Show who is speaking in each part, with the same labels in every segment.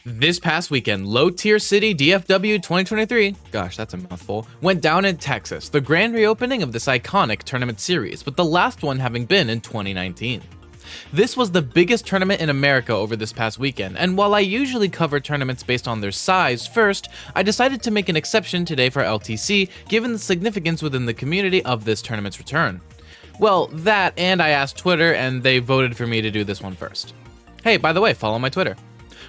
Speaker 1: This past weekend, Low Tier City DFW 2023, gosh, that's a mouthful, went down in Texas, the grand reopening of this iconic tournament series, with the last one having been in 2019. This was the biggest tournament in America over this past weekend, and while I usually cover tournaments based on their size first, I decided to make an exception today for LTC, given the significance within the community of this tournament's return. Well, that, and I asked Twitter, and they voted for me to do this one first. Hey, by the way, follow my Twitter.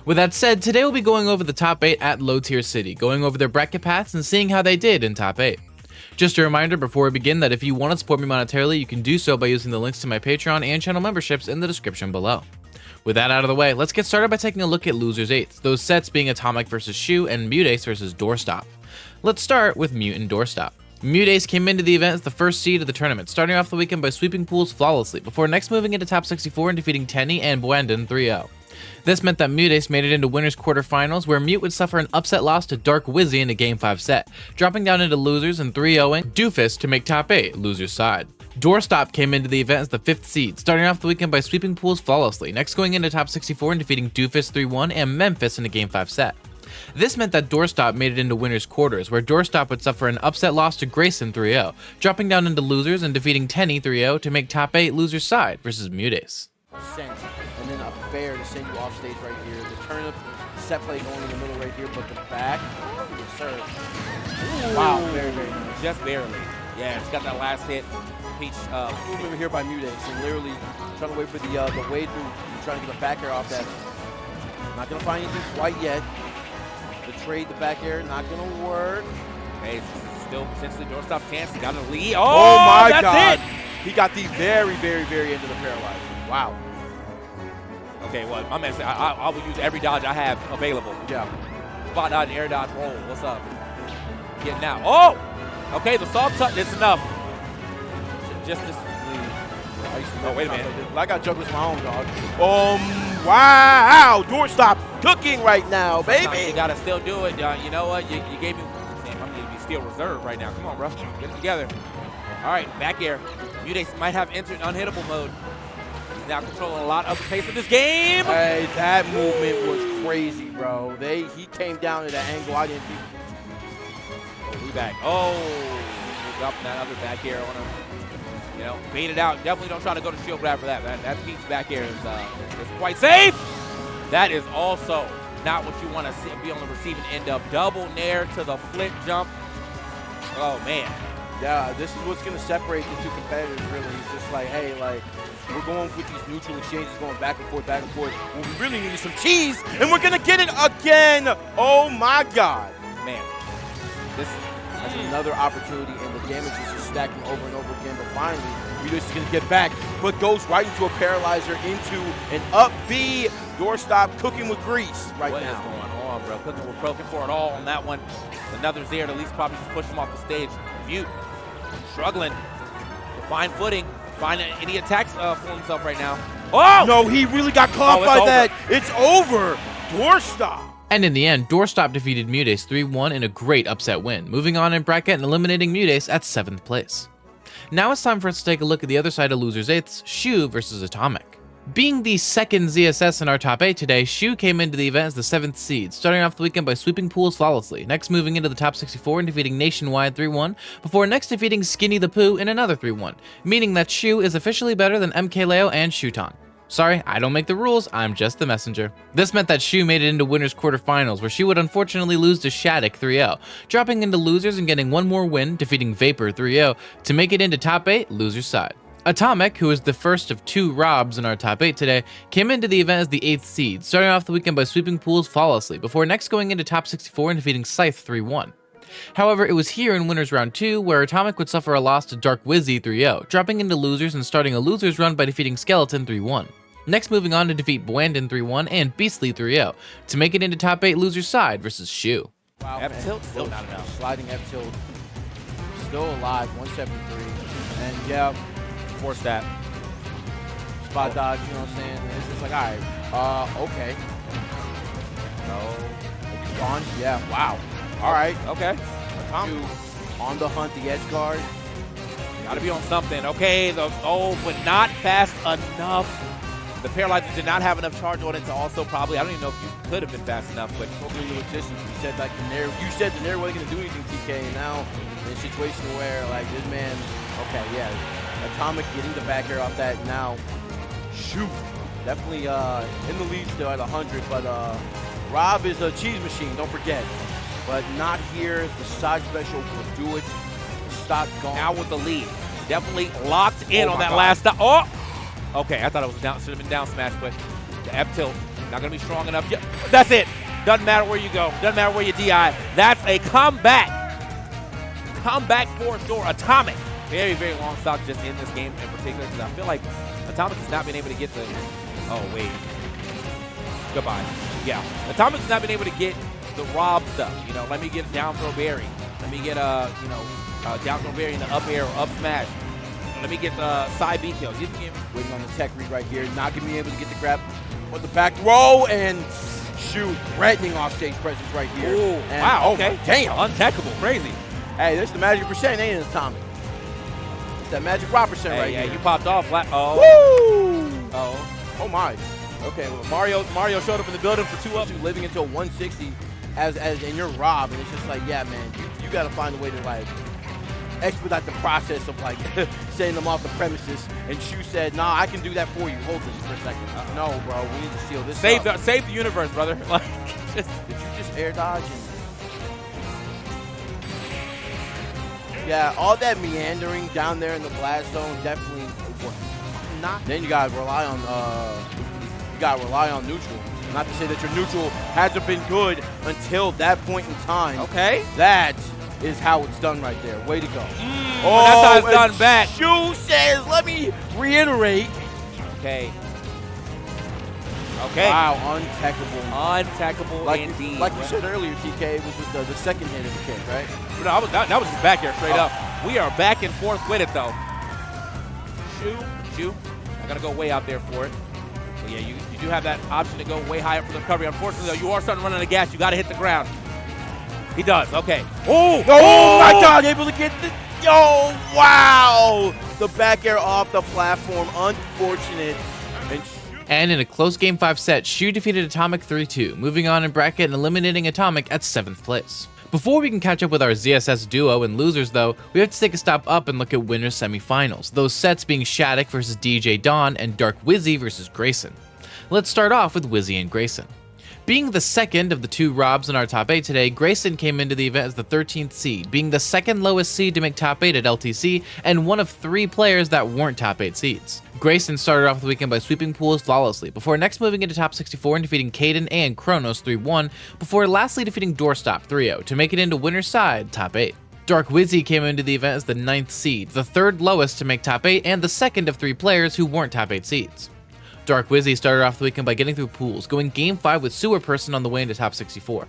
Speaker 1: With that said, today we'll be going over the top 8 at Low Tier City, going over their bracket paths and seeing how they did in top 8. Just a reminder before we begin that if you want to support me monetarily, you can do so by using the links to my Patreon and channel memberships in the description below. With that out of the way, let's get started by taking a look at Losers 8s, those sets being Atomic vs. Shu and Mutas vs. Doorstop. Let's start with Mute and Doorstop. Mutas came into the event as the first seed of the tournament, starting off the weekend by sweeping pools flawlessly, before next moving into top 64 and defeating Tenny and Buendon 3-0. This meant that Mutas made it into winners quarterfinals, where Mute would suffer an upset loss to Dark Wizzy in a Game 5 set, dropping down into losers and 3-0ing Doofus to make top 8, losers side. Doorstop came into the event as the 5th seed, starting off the weekend by sweeping pools flawlessly, next going into top 64 and defeating Doofus 3-1 and Memphis in a Game 5 set. This meant that Doorstop made it into winners quarters, where Doorstop would suffer an upset loss to Grayson 3-0, dropping down into losers and defeating Tenny 3-0 to make top 8 losers side versus Mutas.
Speaker 2: And then a fair to send you off stage right here. The turnip set play going in the middle right here, but the back, yes, sir. Ooh. Wow, very, very nice.
Speaker 3: Just barely. Yeah, it's got that last hit. Peach
Speaker 2: move over here by Mutas and literally trying to wait for the wade through, trying to get the back air off that. Not gonna find anything quite yet. The trade, the back air, not gonna work.
Speaker 3: Hey, still potentially Doorstop chance. He got a lead.
Speaker 2: Oh my
Speaker 3: that's
Speaker 2: God!
Speaker 3: It.
Speaker 2: He got the very, very, very end of the paralyzer. Wow.
Speaker 3: Okay, well, my man said I will use every dodge I have available.
Speaker 2: Yeah.
Speaker 3: Spot dodge, air dodge, roll. What's up? Getting out. Oh! Okay, the soft touch is enough. Just this. Oh, wait a minute.
Speaker 2: I got jugglers my own, dog. Wow! Doorstop cooking right now, baby.
Speaker 3: Sometimes you gotta still do it. You know what? You gave me. Damn, I'm gonna be still reserved right now. Come on, bro. Get it together. All right, back air. Mutas might have entered unhittable mode. He's now controlling a lot of the pace of this game.
Speaker 2: Hey, that movement was crazy, bro. He came down at an angle I didn't think.
Speaker 3: Oh, we back. Oh, we're dropping that other back air on him. You know, bait it out. Definitely don't try to go to shield grab for that. That Peach back air is quite safe. That is also not what you want to see, be on the receiving end of. Double nair to the flip jump. Oh, man.
Speaker 2: Yeah, this is what's going to separate the two competitors, really. It's just like, hey, like, we're going with these neutral exchanges, going back and forth, when we really need some cheese, and we're going to get it again. Oh, my God.
Speaker 3: Man,
Speaker 2: that's another opportunity, and the damage is just stacking over and over again, but finally, Mutas is going to get back, but goes right into a paralyzer, into an up B. Doorstop cooking with grease right now.
Speaker 3: What is going on, bro? Cooking with broken for it all on that one. Another's there to at least probably just push him off the stage. Mute struggling to find footing, find any attacks for himself right now. Oh!
Speaker 2: No, he really got caught by that. It's over. Doorstop.
Speaker 1: And in the end, Doorstop defeated Mutas 3-1 in a great upset win, moving on in bracket and eliminating Mutas at 7th place. Now it's time for us to take a look at the other side of Losers 8s, Shu versus Atomic. Being the second ZSS in our top 8 today, Shu came into the event as the 7th seed, starting off the weekend by sweeping pools flawlessly, next moving into the top 64 and defeating Nationwide 3-1, before next defeating Skinny the Pooh in another 3-1, meaning that Shu is officially better than MKLeo and Shuton. Sorry, I don't make the rules, I'm just the messenger. This meant that Shu made it into winners quarterfinals, where she would unfortunately lose to Shadic 3-0, dropping into losers and getting one more win, defeating Vapor 3-0, to make it into top 8, losers side. Atomic, who is the first of 2 Robs in our top 8 today, came into the event as the 8th seed, starting off the weekend by sweeping pools flawlessly, before next going into top 64 and defeating Scythe 3-1. However, it was here in winners round 2 where Atomic would suffer a loss to Dark Wizzy 3-0, dropping into losers and starting a losers run by defeating Skeleton 3-1. Next moving on to defeat Buendon 3-1 and Beastly 3-0, to make it into top 8 losers side versus Shu.
Speaker 2: Wow,
Speaker 3: F-tilt still not enough.
Speaker 2: Sliding F-tilt, still alive, 173, and yeah,
Speaker 3: force that.
Speaker 2: Spot dodge, you know what I'm saying? It's just like, all right, okay. No. Gone? Yeah, wow. All right.
Speaker 3: Okay.
Speaker 2: On the hunt, the edge guard.
Speaker 3: Gotta be on something. Okay, but not fast enough. The Paralyzer did not have enough charge on it to also probably, I don't even know if you could have been fast enough, but
Speaker 2: Totally new existence. You said like you said the Nair wasn't gonna do anything, TK, and now in a situation where like this man, okay, yeah, Atomic getting the back air off that now. Shoot, definitely in the lead still at 100, but Rob is a cheese machine, don't forget. But not here. The side special will do it. Stock gone.
Speaker 3: now with the lead. Definitely locked in
Speaker 2: Oh
Speaker 3: on
Speaker 2: my
Speaker 3: that
Speaker 2: God.
Speaker 3: last stop. Oh! Okay, I thought it was down, should have been down smash, but the F tilt, not gonna be strong enough. Yeah, that's it. Doesn't matter where you go. Doesn't matter where you DI. That's a comeback. Comeback for sure. Atomic. Very, very long stock just in this game in particular, because I feel like Atomic has not been able to get the, oh wait. Goodbye. Yeah, Atomic has not been able to get the Rob stuff. You know, let me get a down throw berry. Let me get a, you know, down throw berry in the up air or up smash. Let me get the side B kills.
Speaker 2: Waiting on the tech read right here. Not gonna be able to get the grab on the back row and shoot. Threatening offstage presence right here.
Speaker 3: Ooh,
Speaker 2: And,
Speaker 3: wow,
Speaker 2: oh
Speaker 3: okay.
Speaker 2: my damn.
Speaker 3: Untechable, crazy.
Speaker 2: Hey, there's the magic percent, ain't it, Atomic? It's that magic rock percent right
Speaker 3: Yeah,
Speaker 2: here.
Speaker 3: you popped off. Oh.
Speaker 2: Woo!
Speaker 3: Oh.
Speaker 2: Oh my. Okay, well,
Speaker 3: Mario showed up in the building for 2 up.
Speaker 2: living until 160 as and you're Rob, and it's just like, yeah, man, you got to find a way to like expedite the process of like sending them off the premises. And Shu said, nah, I can do that for you. Hold this for a second. No, bro, we need to seal this up.
Speaker 3: Save the universe, brother. Like,
Speaker 2: Did you just air dodge? Yeah, all that meandering down there in the blast zone definitely not. Then you gotta rely on neutral. Not to say that your neutral hasn't been good until that point in time.
Speaker 3: okay.
Speaker 2: That is how it's done right there. Way to go.
Speaker 3: That's how it's done back.
Speaker 2: Shu says, let me reiterate.
Speaker 3: Okay. Okay.
Speaker 2: Wow, untechable.
Speaker 3: Untechable
Speaker 2: Like
Speaker 3: indeed.
Speaker 2: you said earlier, TK, it was with the second hit of the kick, right?
Speaker 3: No, that was just back here straight up. We are back and forth with it though. Shu. I gotta go way out there for it. But yeah, you do have that option to go way higher for the recovery. Unfortunately though, you are starting to run out of gas. You gotta hit the ground. He does. Okay. Oh
Speaker 2: my God! Able to get the. Oh wow! The back air off the platform. Unfortunate.
Speaker 1: And in a close Game 5 set, Shu defeated Atomic 3-2, moving on in bracket and eliminating Atomic at 7th place. Before we can catch up with our ZSS duo and losers though, we have to take a stop up and look at winners semifinals, those sets being Shadic versus DJ Dawn and Dark Wizzy versus Grayson. Let's start off with Wizzy and Grayson. Being the second of the 2 Robs in our top 8 today, Grayson came into the event as the 13th seed, being the second lowest seed to make top 8 at LTC, and one of 3 players that weren't top 8 seeds. Grayson started off the weekend by sweeping pools flawlessly, before next moving into top 64 and defeating Kaden and Kronos 3-1, before lastly defeating Doorstop 3-0 to make it into winner's side top 8. Dark Wizzy came into the event as the 9th seed, the 3rd lowest to make top 8, and the second of 3 players who weren't top 8 seeds. Dark Wizzy started off the weekend by getting through pools, going Game 5 with Sewer Person on the way into top 64.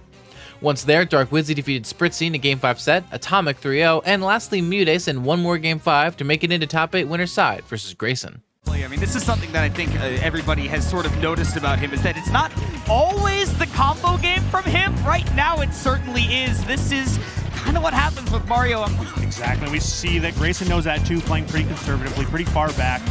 Speaker 1: Once there, Dark Wizzy defeated Spritzy in a Game 5 set, Atomic 3-0, and lastly Mutas in one more Game 5 to make it into top 8 winner's side versus Grayson.
Speaker 4: I mean, this is something that I think everybody has sort of noticed about him, is that it's not always the combo game from him. Right now, it certainly is. This is kind of what happens with Mario.
Speaker 5: Exactly. We see that Grayson knows that too, playing pretty conservatively, pretty far back.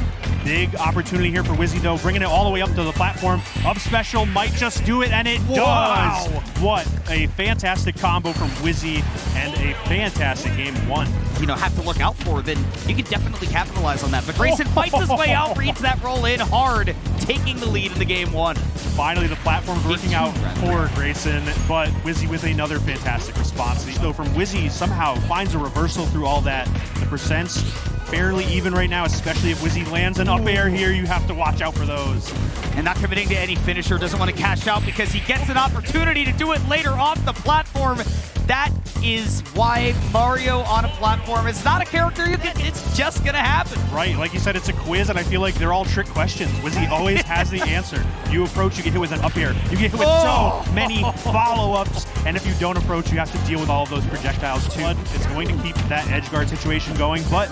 Speaker 5: Big opportunity here for Wizzy, though, bringing it all the way up to the platform. Up special might just do it, and it does. What a fantastic combo from Wizzy and a fantastic Game 1.
Speaker 4: You know, have to look out for, then you can definitely capitalize on that. But Grayson fights his way out, reads that roll in hard, taking the lead in the Game 1.
Speaker 5: Finally, the platform's working out for Grayson, but Wizzy with another fantastic response. Though from Wizzy, somehow finds a reversal through all that. The percents fairly even right now, especially if Wizzy lands an up air here. You have to watch out for those.
Speaker 4: And not committing to any finisher, doesn't want to cash out because he gets an opportunity to do it later off the platform. That is why Mario on a platform is not a character you can, it's just gonna happen.
Speaker 5: Right, like you said, it's a quiz, and I feel like they're all trick questions. Wizzy always has the answer. You approach, you get hit with an up air. You get hit with so many follow-ups, and if you don't approach, you have to deal with all of those projectiles too. It's going to keep that edge guard situation going, but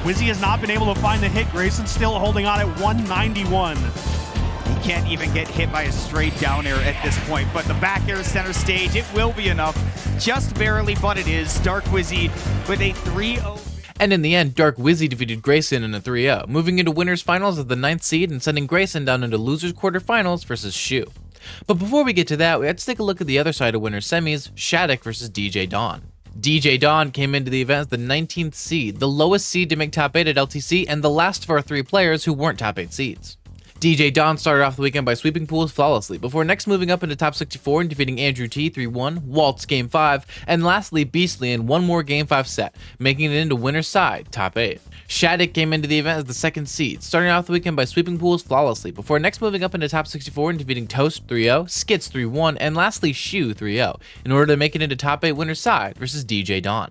Speaker 5: Wizzy has not been able to find the hit. Grayson's still holding on at 191.
Speaker 4: He can't even get hit by a straight down air at this point, but the back air center stage, it will be enough. Just barely, but it is. Dark Wizzy with a 3-0.
Speaker 1: And in the end, Dark Wizzy defeated Grayson in a 3-0, moving into winners finals as the 9th seed and sending Grayson down into losers quarterfinals versus Shu. But before we get to that, we have to take a look at the other side of winners semis, Shadic versus DJ Dawn. DJ Dawn came into the event as the 19th seed, the lowest seed to make top 8 at LTC, and the last of our 3 players who weren't top 8 seeds. DJ Dawn started off the weekend by sweeping pools flawlessly, before next moving up into top 64 and defeating Andrew T 3-1, Waltz Game 5, and lastly Beastly in one more Game 5 set, making it into winner's side, top 8. Shadic came into the event as the 2nd seed, starting off the weekend by sweeping pools flawlessly, before next moving up into top 64 and defeating Toast 3-0, Skits 3-1, and lastly Shu 3-0, in order to make it into top 8 winner's side versus DJ Dawn.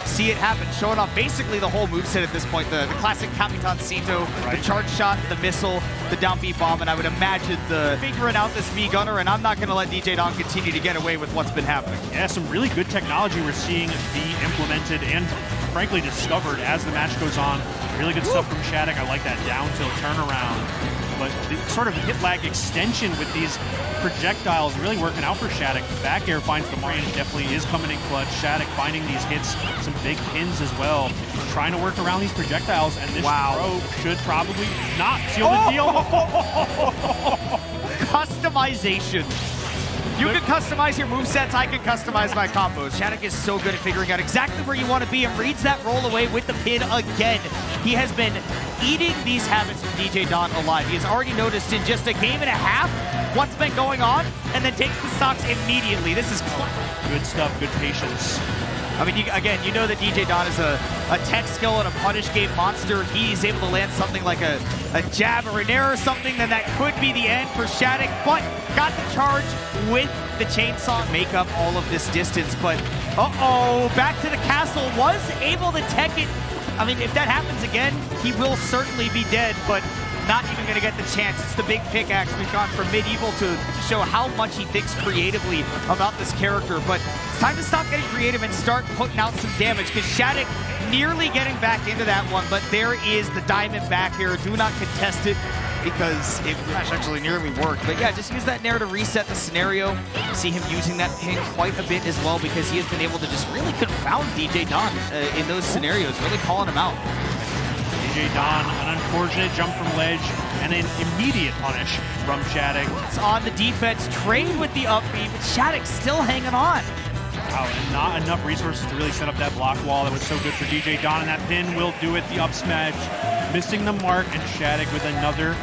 Speaker 4: See it happen, showing off basically the whole moveset at this point. The classic Capitancito, the charge shot, the missile, the down B bomb, and I would imagine the figuring out this V gunner, and I'm not going to let DJ Dawn continue to get away with what's been happening.
Speaker 5: Yeah, some really good technology we're seeing be implemented and frankly discovered as the match goes on. Really good stuff from Shadic. I like that down tilt turnaround. But the sort of hit lag extension with these projectiles really working out for Shadic. Back air finds the range, definitely is coming in clutch. Shadic finding these hits, some big pins as well. Trying to work around these projectiles, and this throw should probably not seal the deal.
Speaker 4: Customization. You can customize your movesets, I can customize my combos. Shadic is so good at figuring out exactly where you want to be and reads that roll away with the pin again. He has been eating these habits from DJ Dawn alive. He has already noticed in just a game and a half what's been going on, and then takes the stocks immediately. This is
Speaker 5: good stuff, good patience.
Speaker 4: I mean, you know that DJ Dawn is a tech skill and a punish game monster. If he's able to land something like a jab or an air or something, then that could be the end for Shadic, but got the charge with the chainsaw, make up all of this distance, but back to the castle, was able to tech it. I mean, if that happens again, he will certainly be dead, but not even going to get the chance. It's the big pickaxe. We've gone from medieval to show how much he thinks creatively about this character, but it's time to stop getting creative and start putting out some damage, because Shadic nearly getting back into that one, but there is the diamond back here. Do not contest it, because it actually nearly worked. But yeah, just use that nair to reset the scenario. See him using that pin quite a bit as well, because he has been able to just really confound DJ Dawn in those scenarios, really calling him out.
Speaker 5: DJ Dawn, an unfortunate jump from ledge, and an immediate punish from Shadic.
Speaker 4: It's on the defense, trade with the up B, but Shadic still hanging on.
Speaker 5: Wow, and not enough resources to really set up that block wall. That was so good for DJ Dawn, and that pin will do it. The up smash, missing the mark, and Shadic with another.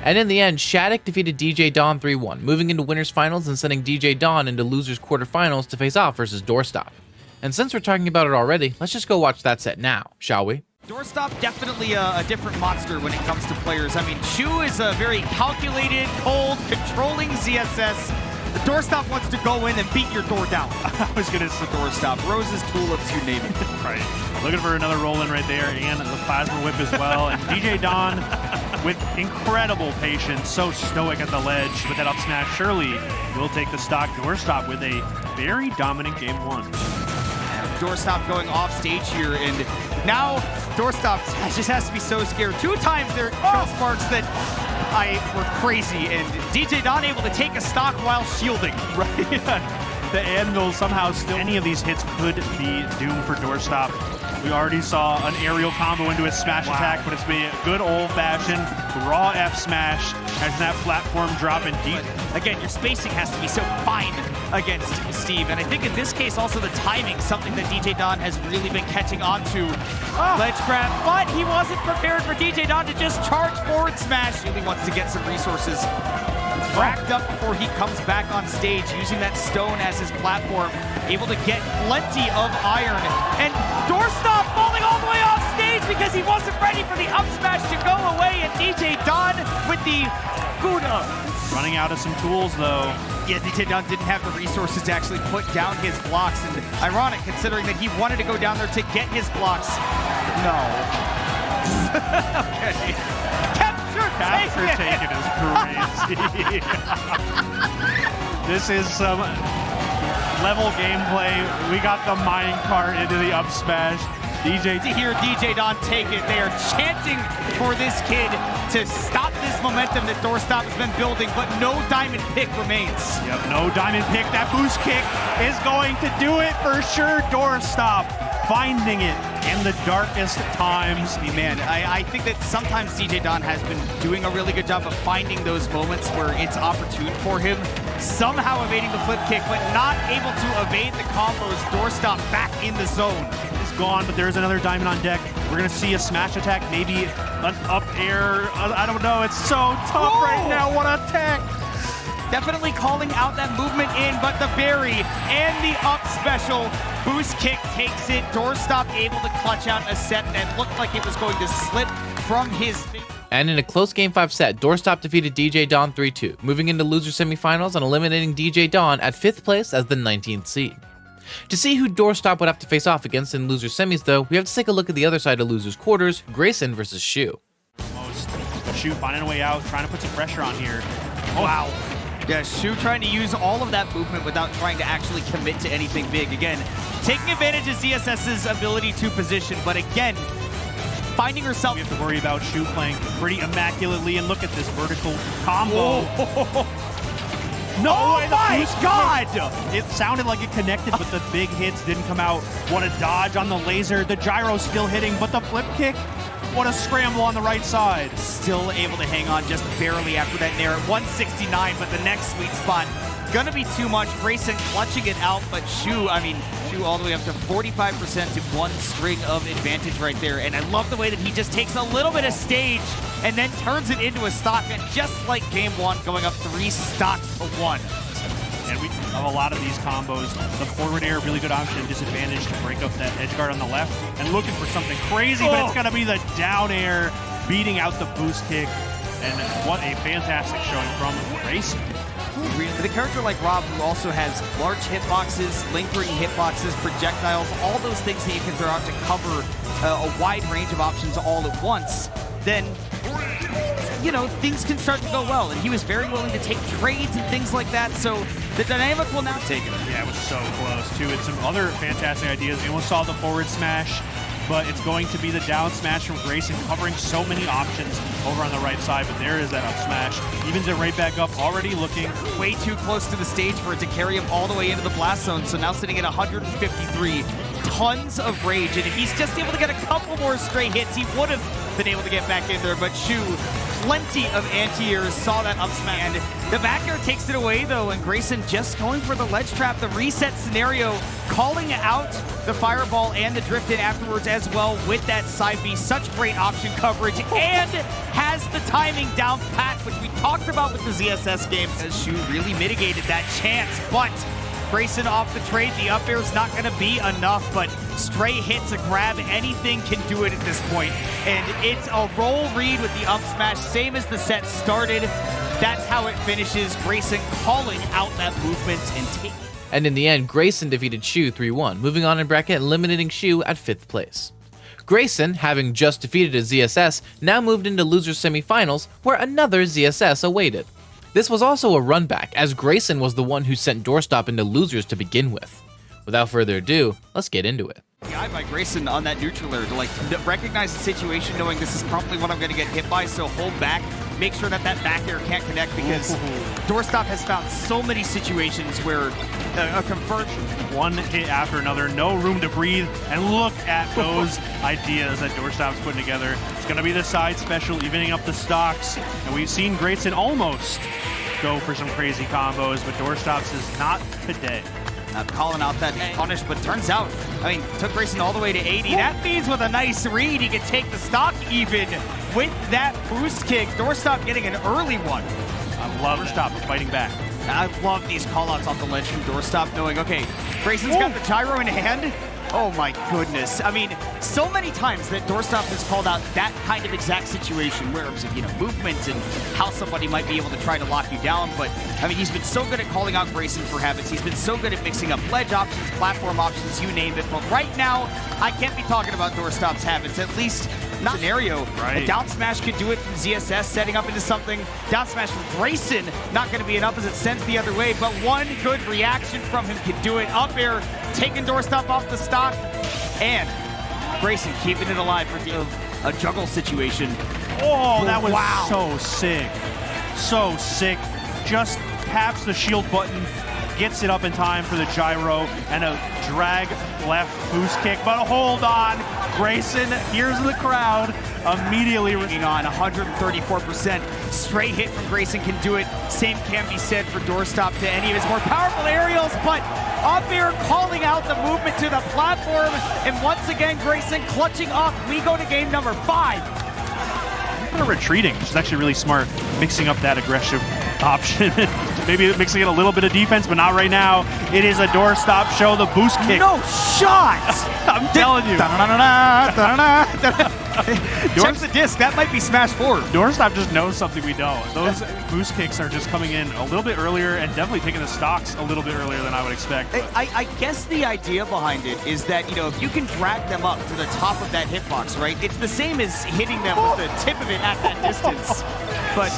Speaker 1: And in the end, Shadic defeated DJ Dawn 3-1, moving into winners finals and sending DJ Dawn into losers quarterfinals to face off versus Doorstop. And since we're talking about it already, let's just go watch that set now, shall we?
Speaker 4: Doorstop definitely a different monster when it comes to players. I mean, Shu is a very calculated, cold, controlling ZSS. The Doorstop wants to go in and beat your door down. I was gonna say Doorstop. Rose's tulips, you name it.
Speaker 5: Right. Looking for another roll-in right there, and the plasma whip as well. And DJ Dawn with incredible patience, so stoic at the ledge with that up smash. Surely will take the stock. Doorstop with a very dominant game 1.
Speaker 4: Doorstop going off stage here, and now Doorstop just has to be so scared. 2 times there kill sparks that were crazy, and DJ Dawn able to take a stock while shielding.
Speaker 5: Right. The anvil somehow still. Any of these hits could be doomed for Doorstop. We already saw an aerial combo into a smash attack, but it's been a good old-fashioned raw F smash as that platform dropping deep.
Speaker 4: Again, your spacing has to be so fine against Steve, and I think in this case also the timing, something that DJ Dawn has really been catching on to. Ledge grab, but he wasn't prepared for DJ Dawn to just charge forward smash. Really wants to get some resources racked up before he comes back on stage, using that stone as his platform, able to get plenty of iron. And Doorstop falling all the way off stage because he wasn't ready for the up smash to go away, and DJ Dawn with the Gouda.
Speaker 5: Running out of some tools though.
Speaker 4: Yeah, DJ Dawn didn't have the resources to actually put down his blocks, and ironic considering that he wanted to go down there to get his blocks. No. Okay.
Speaker 5: Capture taken is crazy. This is some level gameplay. We got the mine cart into the up smash. DJ
Speaker 4: to hear DJ Dawn take it. They are chanting for this kid to stop this momentum that Doorstop has been building, but no diamond pick remains.
Speaker 5: Yep, no diamond pick. That boost kick is going to do it for sure. Doorstop finding it in the darkest times.
Speaker 4: Man, I think that sometimes DJ Don has been doing a really good job of finding those moments where it's opportune for him, somehow evading the flip kick, but not able to evade the combos. Doorstop back in the zone.
Speaker 5: It's gone, but there's another diamond on deck. We're gonna see a smash attack, maybe an up air. I don't know. It's so tough right now. What a tech!
Speaker 4: Definitely calling out that movement in, but the berry and the up special. Boost kick takes it. Doorstop able to clutch out a set that looked like it was going to slip from his fingers.
Speaker 1: And in a close Game 5 set, Doorstop defeated DJ Don 3-2, moving into loser semifinals and eliminating DJ Don at 5th place as the 19th seed. To see who Doorstop would have to face off against in loser semis though, we have to take a look at the other side of losers quarters, Grayson versus Shu.
Speaker 5: Shu finding a way out, trying to put some pressure on here.
Speaker 4: Oh, wow. Yeah, Shu trying to use all of that movement without trying to actually commit to anything big. Again, taking advantage of ZSS's ability to position, but again, finding herself.
Speaker 5: We have to worry about Shu playing pretty immaculately, and look at this vertical combo. No,
Speaker 4: oh my God!
Speaker 5: It sounded like it connected, but the big hits didn't come out. What a dodge on the laser. The gyro still hitting, but the flip kick, what a scramble on the right side.
Speaker 4: Still able to hang on just barely after that nair at 169, but the next sweet spot gonna be too much. Grayson clutching it out, but Shu all the way up to 45% to one string of advantage right there. And I love the way that he just takes a little bit of stage and then turns it into a stock. And just like game one, going up 3 stocks to 1.
Speaker 5: And we have a lot of these combos. The forward air, really good option, disadvantage to break up that edge guard on the left. And looking for something crazy, but it's gonna be the down air, beating out the boost kick. And what a fantastic showing from Grayson.
Speaker 4: With a character like Rob, who also has large hitboxes, lingering hitboxes, projectiles, all those things that you can throw out to cover a wide range of options all at once, then, you know, things can start to go well. And he was very willing to take trades and things like that, so the dynamic will now take it.
Speaker 5: Yeah, it was so close, too. It's some other fantastic ideas. We almost saw the forward smash, but it's going to be the down smash from Grayson, covering so many options over on the right side, but there is that up smash. Evens it right back up, already looking
Speaker 4: way too close to the stage for it to carry him all the way into the blast zone, so now sitting at 153. Tons of rage, and if he's just able to get a couple more straight hits, he would have been able to get back in there, but Shu, plenty of anti-airs, saw that up smash. And the back air takes it away though, and Grayson just going for the ledge trap, the reset scenario, calling out the fireball and the drift in afterwards as well with that side B. Such great option coverage, and has the timing down pat, which we talked about with the ZSS games, as Shu really mitigated that chance, but Grayson off the trade. The up air is not going to be enough, but stray hits, a grab, anything can do it at this point. And it's a roll read with the up smash, same as the set started. That's how it finishes. Grayson calling out that movement and taking.
Speaker 1: And in the end, Grayson defeated Shu 3-1, moving on in bracket and eliminating Shu at 5th place. Grayson, having just defeated a ZSS, now moved into loser semifinals, where another ZSS awaited. This was also a run back, as Grayson was the one who sent Doorstop into losers to begin with. Without further ado, let's get into it.
Speaker 4: The eye by Grayson on that neutral to like recognize the situation, knowing this is probably what I'm going to get hit by, so hold back, make sure that that back air can't connect, because Doorstop has found so many situations where a confirmed
Speaker 5: one hit after another, no room to breathe, and look at those ideas that Doorstop's putting together. It's going to be the side special, evening up the stocks, and we've seen Grayson almost go for some crazy combos, but Doorstop's is not today.
Speaker 4: Calling out that punish, but turns out, I mean, took Grayson all the way to 80. That means with a nice read, he can take the stock even with that boost kick. Doorstop getting an early one.
Speaker 5: I love Doorstop fighting back.
Speaker 4: I love these callouts off the ledge from Doorstop, knowing, okay, Grayson's got the gyro in hand. Oh my goodness. I mean, so many times that Doorstop has called out that kind of exact situation where it was, you know, movement and how somebody might be able to try to lock you down. But, I mean, he's been so good at calling out Grayson for habits. He's been so good at mixing up ledge options, platform options, you name it. But right now, I can't be talking about Doorstop's habits, at least not scenario.
Speaker 5: Right.
Speaker 4: A down smash could do it from ZSS, setting up into something. Down smash from Grayson, not going to be enough as it sends the other way, but one good reaction from him could do it. Up air, taking Doorstop off the stock, and Grayson keeping it alive for a juggle situation.
Speaker 5: Oh, that was
Speaker 4: wow.
Speaker 5: So sick. So sick. Just taps the shield button, gets it up in time for the gyro, and a drag left boost kick, but hold on. Grayson hears the crowd, immediately
Speaker 4: On 134%. Straight hit from Grayson can do it. Same can be said for doorstop to any of his more powerful aerials, but up air calling out the movement to the platform. And once again, Grayson clutching up. We go to game number 5.
Speaker 5: kind of retreating, which is actually really smart, mixing up that aggressive option. Maybe mixing in a little bit of defense, but not right now. It is a doorstop show, the boost kick.
Speaker 4: No shot!
Speaker 5: I'm telling you.
Speaker 4: Check the disc, that might be smash forward.
Speaker 5: Doorstop just knows something we don't. Those boost kicks are just coming in a little bit earlier and definitely taking the stocks a little bit earlier than I would expect.
Speaker 4: I guess the idea behind it is that, you know, if you can drag them up to the top of that hitbox, right? It's the same as hitting them with the tip of it at that distance. But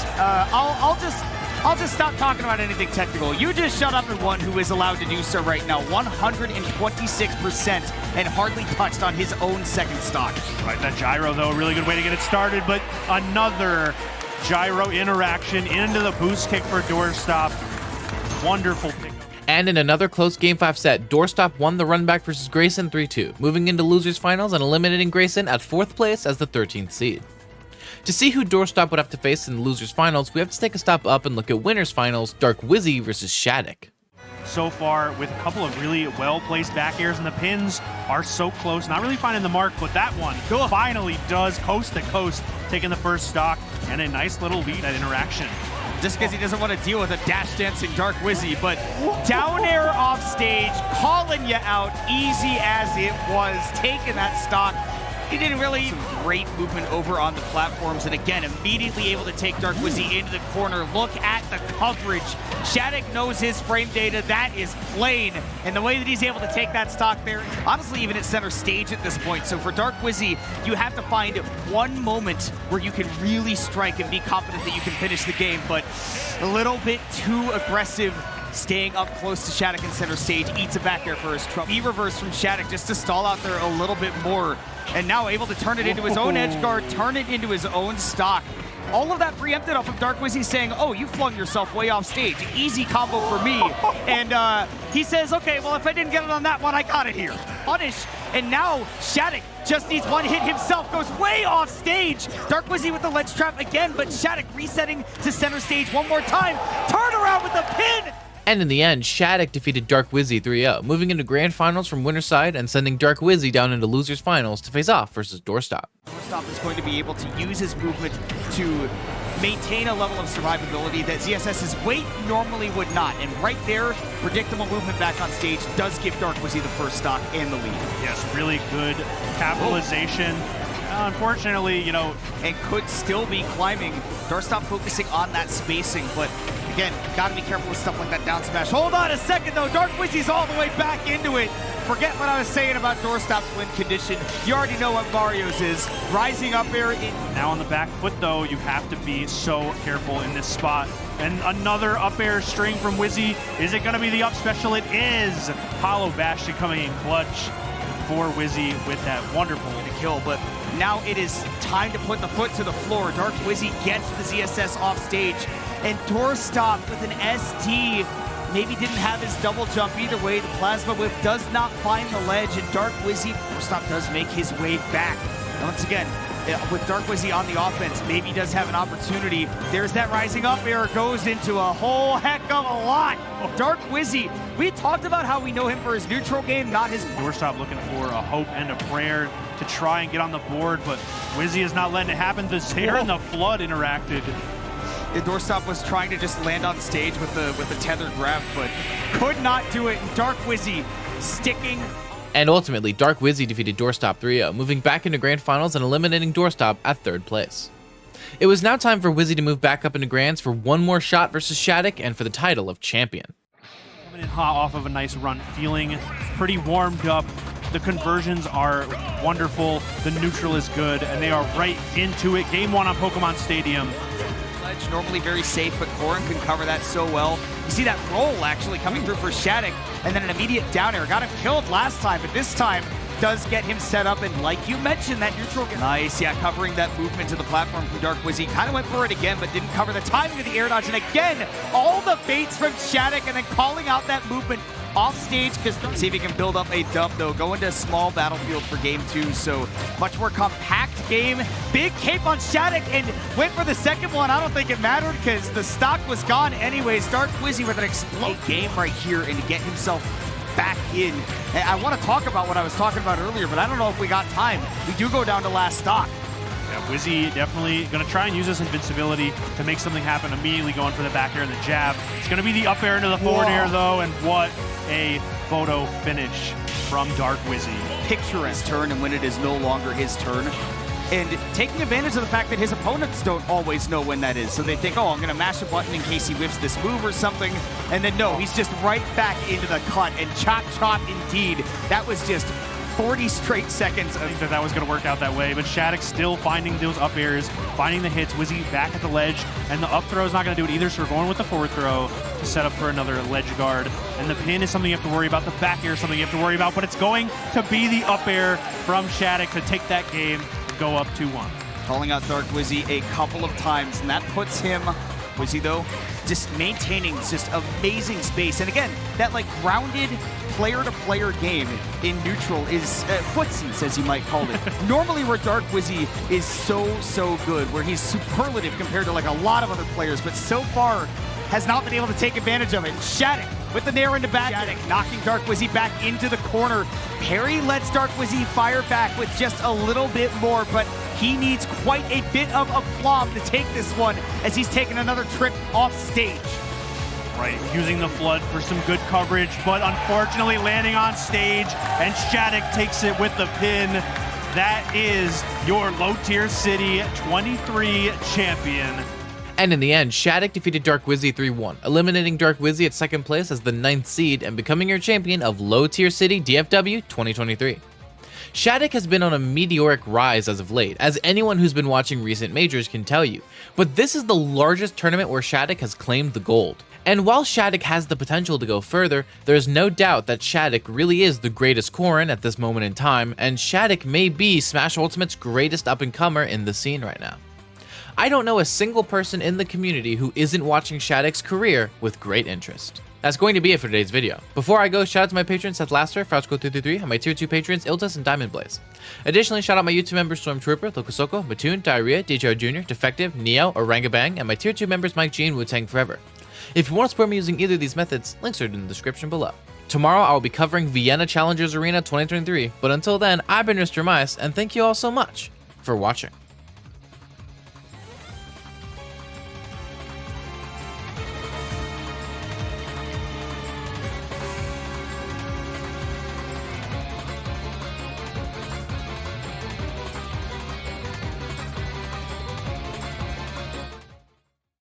Speaker 4: I'll just stop talking about anything technical. You just shut up and one who is allowed to do so right now. 126% and hardly touched on his own second stock.
Speaker 5: Right, that gyro though, a really good way to get it started, but another gyro interaction into the boost kick for doorstop. Wonderful pick.
Speaker 1: And in another close Game 5 set, doorstop won the run back versus Grayson 3-2, moving into losers finals and eliminating Grayson at 4th place as the 13th seed. To see who doorstop would have to face in the losers finals, we have to take a step up and look at winners finals, Wizzy versus Shadic.
Speaker 5: So far, with a couple of really well-placed back airs, and the pins are so close, not really finding the mark, but that one finally does coast to coast, taking the first stock, and a nice little lead at interaction.
Speaker 4: Just because he doesn't want to deal with a dash dancing Wizzy, but down air off stage, calling you out easy as it was, taking that stock. He didn't really some great movement over on the platforms, and again, immediately able to take Wizzy into the corner. Look at the coverage. Shadic knows his frame data. That is plain, and the way that he's able to take that stock there, honestly, even at center stage at this point. So for Wizzy, you have to find one moment where you can really strike and be confident that you can finish the game, but a little bit too aggressive. Staying up close to Shadic in center stage, eats a back air for his trouble. E-reverse from Shadic just to stall out there a little bit more, and now able to turn it into his own edge guard, turn it into his own stock. All of that preempted off of Wizzy saying, oh, you flung yourself way off stage. Easy combo for me. And he says, okay, well, if I didn't get it on that one, I got it here. Punish. And now Shadic just needs one hit himself, goes way off stage. Wizzy with the ledge trap again, but Shadic resetting to center stage one more time. Turn around with the pin.
Speaker 1: And in the end, Shadic defeated Wizzy 3-0, moving into grand finals from winner's side and sending Wizzy down into losers finals to face off versus doorstop.
Speaker 4: Doorstop is going to be able to use his movement to maintain a level of survivability that ZSS's weight normally would not. And right there, predictable movement back on stage does give Wizzy the first stock and the lead.
Speaker 5: Yes, really good capitalization. Unfortunately, you know,
Speaker 4: and could still be climbing. Doorstop focusing on that spacing, but again, gotta be careful with stuff like that down smash. Hold on a second though, Wizzy's all the way back into it. Forget what I was saying about doorstop's win condition. You already know what Mario's is. Rising up air in.
Speaker 5: Now on the back foot though, you have to be so careful in this spot. And another up air string from Wizzy. Is it gonna be the up special? It is. Hollow Bastion coming in clutch for Wizzy with that wonderful
Speaker 4: kill, but now it is time to put the foot to the floor. Wizzy gets the ZSS off stage, and doorstop with an SD maybe didn't have his double jump either way. The plasma whip does not find the ledge, and Wizzy, doorstop does make his way back. And once again, with Wizzy on the offense, maybe does have an opportunity. There's that rising up air, goes into a whole heck of a lot. Wizzy, we talked about how we know him for his neutral game, not his...
Speaker 5: Doorstop looking for a hope and a prayer to try and get on the board, but Wizzy is not letting it happen. The Zare and the Flood interacted.
Speaker 4: The doorstop was trying to just land on stage with the tethered grab, but could not do it. Wizzy sticking.
Speaker 1: And ultimately, Wizzy defeated doorstop 3-0, moving back into grand finals and eliminating doorstop at 3rd place. It was now time for Wizzy to move back up into grands for one more shot versus Shadic and for the title of champion.
Speaker 5: Coming in hot off of a nice run, feeling pretty warmed up. The conversions are wonderful, the neutral is good, and they are right into it. Game 1 on Pokemon Stadium.
Speaker 4: Ledge normally very safe, but Corrin can cover that so well. You see that roll actually coming through for Shadic, and then an immediate down air. Got him killed last time, but this time does get him set up, and like you mentioned, that neutral. Nice, yeah, covering that movement to the platform from Dark Wizzy. Kind of went for it again, but didn't cover the timing of the air dodge. And again, all the baits from Shadic, and then calling out that movement off stage, because see if he can build up a dub though. Go into a small battlefield for game 2, so much more compact game. Big cape on Shadic, and went for the second one. I don't think it mattered because the stock was gone anyways. Dark Wizzy with an explode game right here, and to get himself back in. And I want to talk about what I was talking about earlier, but I don't know if we got time. We do go down to last stock.
Speaker 5: Yeah, Wizzy definitely going to try and use this invincibility to make something happen, immediately going for the back air and the jab. It's going to be the up air into the forward air though, and what a photo finish from Dark Wizzy.
Speaker 4: Picture his turn and when it is no longer his turn. And taking advantage of the fact that his opponents don't always know when that is. So they think, oh, I'm going to mash a button in case he whips this move or something. And then no, he's just right back into the cut. And chop chop indeed. That was just 40 straight seconds.
Speaker 5: I think that was going to work out that way, but Shadic still finding those up airs, finding the hits. Wizzy back at the ledge, and the up throw is not going to do it either, so we're going with the forward throw to set up for another ledge guard. And the pin is something you have to worry about. The back air is something you have to worry about, but it's going to be the up air from Shadic to take that game, go up 2-1.
Speaker 4: Calling out Dark Wizzy a couple of times, and that puts him, Wizzy though, just maintaining just amazing space. And again, that like grounded player-to-player game in neutral is footsies, as you might call it. Normally where Dark Wizzy is so good, where he's superlative compared to like a lot of other players, but so far has not been able to take advantage of it. Shadic with the nair into back. Shadic knocking Dark Wizzy back into the corner. Perry lets Dark Wizzy fire back with just a little bit more, but he needs quite a bit of aplomb to take this one as he's taking another trip off stage.
Speaker 5: Right, using the flood for some good coverage, but unfortunately landing on stage, and Shadic takes it with the pin. That is your Low Tier City 23 champion.
Speaker 1: And in the end, Shadic defeated Dark Wizzy 3-1, eliminating Dark Wizzy at second place as the 9th seed and becoming your champion of Low Tier City DFW 2023. Shadic has been on a meteoric rise as of late, as anyone who's been watching recent majors can tell you, but this is the largest tournament where Shadic has claimed the gold. And while Shadic has the potential to go further, there's no doubt that Shadic really is the greatest Corrin at this moment in time, and Shadic may be Smash Ultimate's greatest up-and-comer in the scene right now. I don't know a single person in the community who isn't watching Shadic's career with great interest. That's going to be it for today's video. Before I go, shout out to my patrons Seth Laster, Frauchko333, and my tier 2 patrons Iltus and Diamond Blaze. Additionally, shout out my YouTube members Stormtrooper, Lokosoko, Mattoon, Diarrhea, DJR Jr., Defective, Neo, Orangabang, and my tier 2 members Mike G and Wu-Tang Forever. If you want to support me using either of these methods, links are in the description below. Tomorrow I will be covering Vienna Challengers Arena 2023, but until then, I've been Mr. Mice, and thank you all so much for watching.